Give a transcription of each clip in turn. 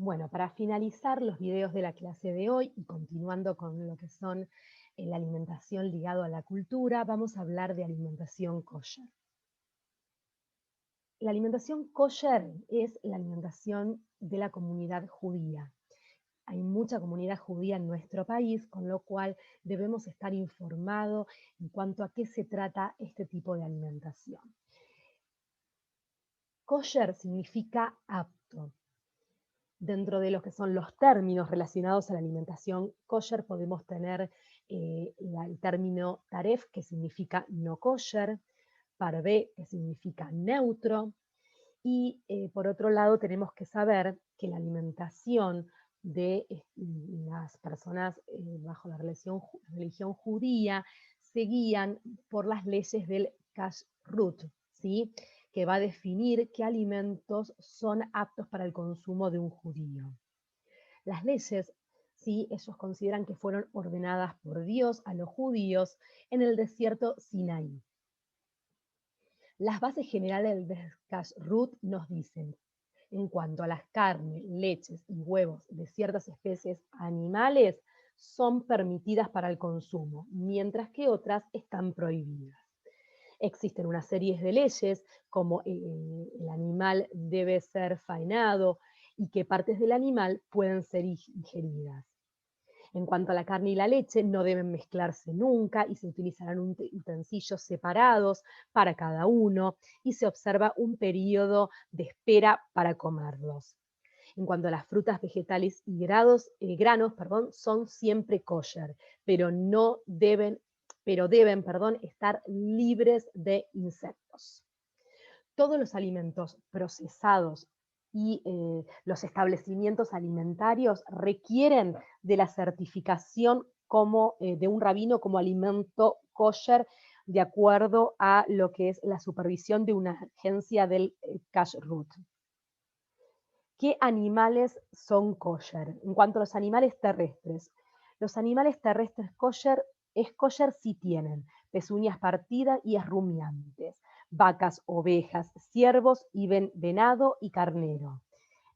Bueno, para finalizar los videos de la clase de hoy y continuando con lo que son la alimentación ligado a la cultura, vamos a hablar de alimentación kosher. La alimentación kosher es la alimentación de la comunidad judía. Hay mucha comunidad judía en nuestro país, con lo cual debemos estar informados en cuanto a qué se trata este tipo de alimentación. Kosher significa apto. Dentro de lo que son los términos relacionados a la alimentación kosher podemos tener el término taref, que significa no kosher, parvé, que significa neutro, y por otro lado tenemos que saber que la alimentación de las personas bajo la religión judía se guían por las leyes del kashrut, ¿sí? Que va a definir qué alimentos son aptos para el consumo de un judío. Las leyes, ¿sí? Ellos consideran que fueron ordenadas por Dios a los judíos en el desierto Sinaí. Las bases generales del kashrut nos dicen, en cuanto a las carnes, leches y huevos de ciertas especies animales, son permitidas para el consumo, mientras que otras están prohibidas. Existen una serie de leyes, como el animal debe ser faenado y qué partes del animal pueden ser ingeridas. En cuanto a la carne y la leche, no deben mezclarse nunca y se utilizarán utensilios separados para cada uno y se observa un periodo de espera para comerlos. En cuanto a las frutas, vegetales y granos, son siempre kosher, pero deben estar libres de insectos. Todos los alimentos procesados y los establecimientos alimentarios requieren de la certificación de un rabino como alimento kosher, de acuerdo a lo que es la supervisión de una agencia del kashrut. ¿Qué animales son kosher? En cuanto a los animales terrestres es kosher si tienen pezuñas partidas y es rumiantes, vacas, ovejas, ciervos y venado y carnero.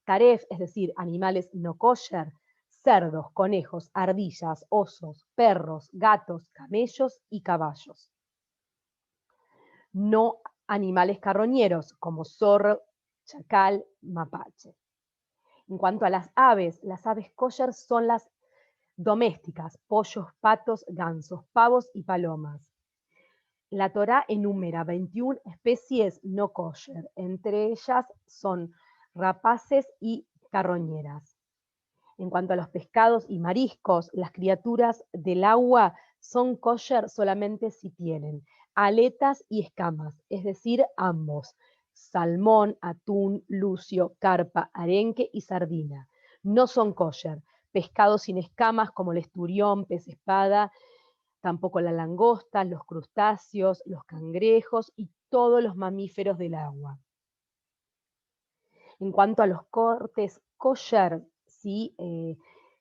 Taref, es decir, animales no kosher, cerdos, conejos, ardillas, osos, perros, gatos, camellos y caballos. No animales carroñeros como zorro, chacal, mapache. En cuanto a las aves kosher son las domésticas, pollos, patos, gansos, pavos y palomas. La Torá enumera 21 especies no kosher, entre ellas son rapaces y carroñeras. En cuanto a los pescados y mariscos, las criaturas del agua son kosher solamente si tienen aletas y escamas, es decir, ambos. Salmón, atún, lucio, carpa, arenque y sardina. No son kosher. Pescados sin escamas como el esturión, pez espada, tampoco la langosta, los crustáceos, los cangrejos y todos los mamíferos del agua. En cuanto a los cortes kosher, ¿sí?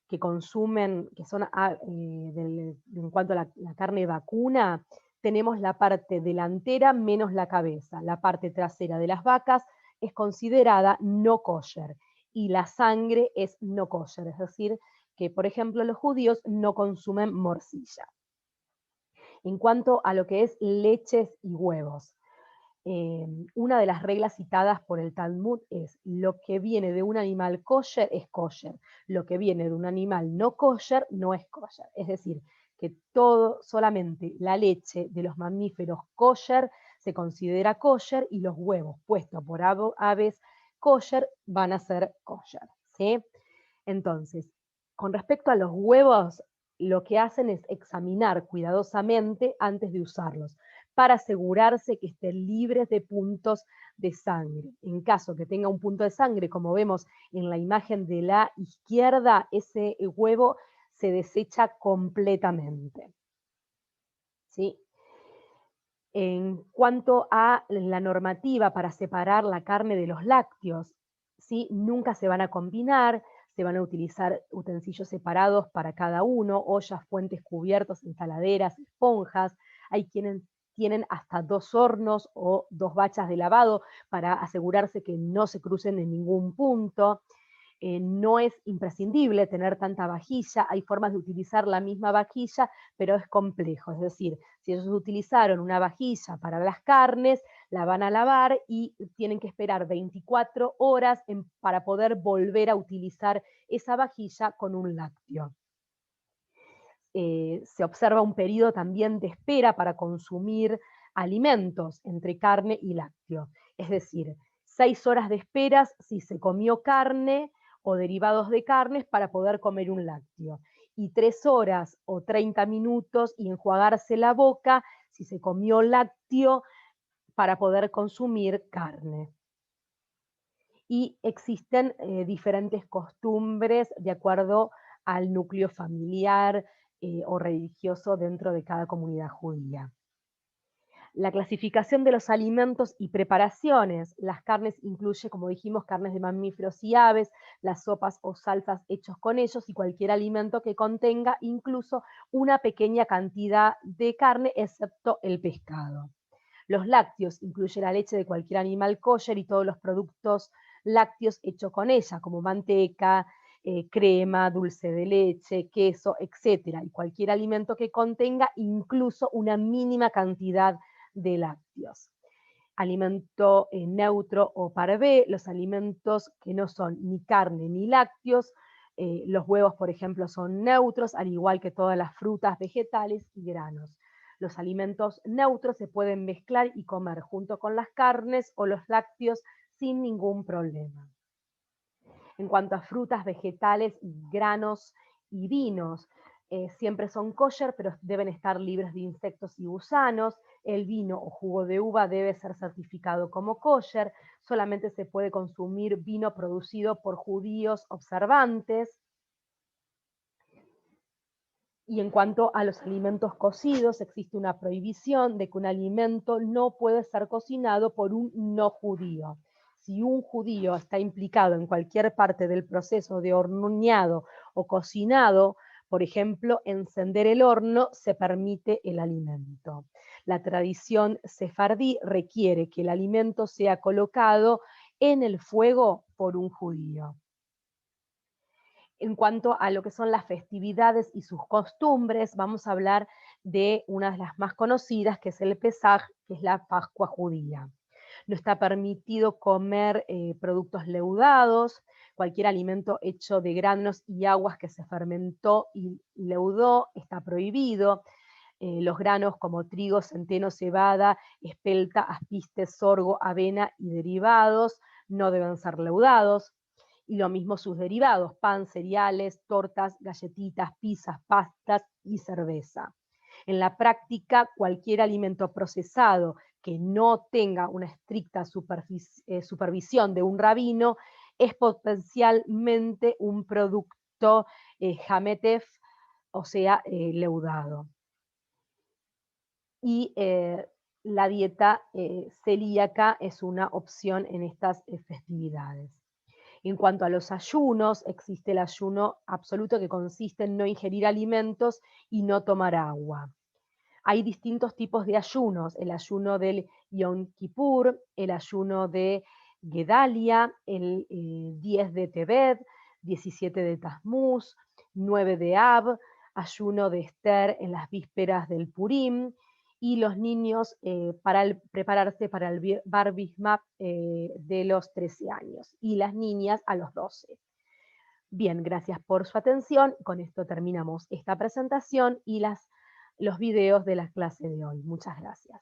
Que consumen, que son en cuanto a la carne vacuna, tenemos la parte delantera menos la cabeza. La parte trasera de las vacas es considerada no kosher y la sangre es no kosher, es decir, que por ejemplo los judíos no consumen morcilla. En cuanto a lo que es leches y huevos, una de las reglas citadas por el Talmud es: lo que viene de un animal kosher es kosher, lo que viene de un animal no kosher no es kosher. Es decir, que solamente la leche de los mamíferos kosher se considera kosher y los huevos puestos por aves kosher van a ser kosher, ¿sí? Entonces, con respecto a los huevos, lo que hacen es examinar cuidadosamente antes de usarlos, para asegurarse que estén libres de puntos de sangre. En caso que tenga un punto de sangre, como vemos en la imagen de la izquierda, ese huevo se desecha completamente. ¿Sí? En cuanto a la normativa para separar la carne de los lácteos, ¿sí? Nunca se van a combinar, se van a utilizar utensilios separados para cada uno, ollas, fuentes, cubiertos, ensaladeras, esponjas. Hay quienes tienen hasta 2 hornos o 2 bachas de lavado para asegurarse que no se crucen en ningún punto. No es imprescindible tener tanta vajilla, hay formas de utilizar la misma vajilla, pero es complejo. Es decir, si ellos utilizaron una vajilla para las carnes, la van a lavar y tienen que esperar 24 horas para poder volver a utilizar esa vajilla con un lácteo. Se observa un periodo también de espera para consumir alimentos entre carne y lácteo. Es decir, 6 horas de esperas si se comió carne o derivados de carnes para poder comer un lácteo. Y 3 horas o 30 minutos y enjuagarse la boca si se comió lácteo para poder consumir carne. Y existen diferentes costumbres de acuerdo al núcleo familiar o religioso dentro de cada comunidad judía. La clasificación de los alimentos y preparaciones. Las carnes incluye, como dijimos, carnes de mamíferos y aves, las sopas o salsas hechos con ellos y cualquier alimento que contenga incluso una pequeña cantidad de carne, excepto el pescado. Los lácteos incluye la leche de cualquier animal kosher y todos los productos lácteos hechos con ella, como manteca, crema, dulce de leche, queso, etcétera, y cualquier alimento que contenga incluso una mínima cantidad de lácteos. Alimento neutro o parvé, los alimentos que no son ni carne ni lácteos, los huevos, por ejemplo, son neutros, al igual que todas las frutas, vegetales y granos. Los alimentos neutros se pueden mezclar y comer junto con las carnes o los lácteos sin ningún problema. En cuanto a frutas, vegetales, granos y vinos, siempre son kosher, pero deben estar libres de insectos y gusanos. El vino o jugo de uva debe ser certificado como kosher. Solamente se puede consumir vino producido por judíos observantes. Y en cuanto a los alimentos cocidos, existe una prohibición de que un alimento no puede ser cocinado por un no judío. Si un judío está implicado en cualquier parte del proceso de horneado o cocinado, por ejemplo, encender el horno, se permite el alimento. La tradición sefardí requiere que el alimento sea colocado en el fuego por un judío. En cuanto a lo que son las festividades y sus costumbres, vamos a hablar de una de las más conocidas, que es el Pesaj, que es la Pascua judía. No está permitido comer productos leudados, cualquier alimento hecho de granos y aguas que se fermentó y leudó está prohibido. Los granos como trigo, centeno, cebada, espelta, aspiste, sorgo, avena y derivados no deben ser leudados. Y lo mismo sus derivados, pan, cereales, tortas, galletitas, pizzas, pastas y cerveza. En la práctica, cualquier alimento procesado que no tenga una estricta supervisión de un rabino es potencialmente un producto hametef, o sea, leudado. Y la dieta celíaca es una opción en estas festividades. En cuanto a los ayunos, existe el ayuno absoluto que consiste en no ingerir alimentos y no tomar agua. Hay distintos tipos de ayunos, el ayuno del Yom Kippur, el ayuno de Gedalia, el 10 de Tebet, 17 de Tammuz, 9 de Ab, ayuno de Esther en las vísperas del Purim, y los niños prepararse para el Bar Mitzvah de los 13 años, y las niñas a los 12. Bien, gracias por su atención. Con esto terminamos esta presentación y los videos de la clase de hoy. Muchas gracias.